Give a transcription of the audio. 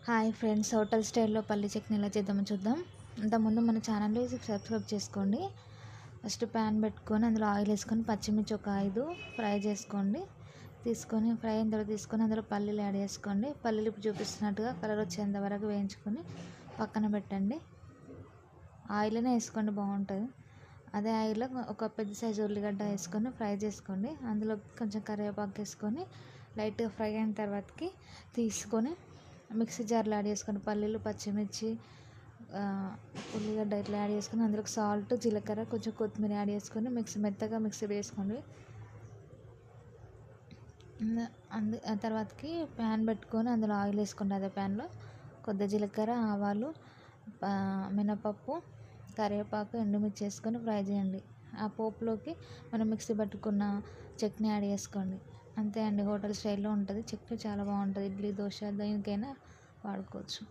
Hi friends, hotel స్టైల్లో పల్లి చట్నీ ఎలా చేద్దామో చూద్దాం. అంతకుముందు మన ఛానల్ని సబ్స్క్రైబ్ చేసుకోండి. ఫస్ట్ ప్యాన్ పెట్టుకొని అందులో ఆయిల్ వేసుకొని పచ్చిమిర్చి ఒక 5 ఫ్రై చేసుకోండి. ఫ్రై అయిన తర్వాత తీసుకొని అందులో పల్లీలు యాడ్ చేసుకోండి. పల్లీలు ఇప్పుడు చూపిస్తున్నట్టుగా కలర్ వచ్చేంత వరకు వేయించుకొని పక్కన పెట్టండి. ఆయిల్నే వేసుకోండి, బాగుంటుంది. అదే ఆయిల్లో ఒక పెద్ద సైజు ఉల్లిగడ్డ వేసుకొని ఫ్రై చేసుకోండి. అందులో కొంచెం కరివేపాకు వేసుకొని లైట్గా ఫ్రై అయిన తర్వాతకి తీసుకొని మిక్సీ జార్లో యాడ్ చేసుకొని పల్లీలు, పచ్చిమిర్చి, ఉల్లిగడ్డ ఇట్లా యాడ్ చేసుకొని అందులో సాల్ట్, జీలకర్ర, కొంచెం కొత్తిమీర యాడ్ చేసుకొని మెత్తగా మిక్సీ వేసుకోండి. తర్వాతకి ప్యాన్ పెట్టుకొని అందులో ఆయిల్ వేసుకోండి. అదే ప్యాన్లో కొద్ది జీలకర్ర, ఆవాలు, మినపప్పు, కరివేపాకు, ఎండుమిర్చి వేసుకొని ఫ్రై చేయండి. ఆ పోపులోకి మనం మిక్సీ పట్టుకున్న చట్నీ యాడ్ చేసుకోండి. అంతే అండి, హోటల్ స్టైల్లో ఉంటుంది. చట్నీ చాలా బాగుంటుంది. ఇడ్లీ, దోశ దేనికైనా వాడుకోవచ్చు.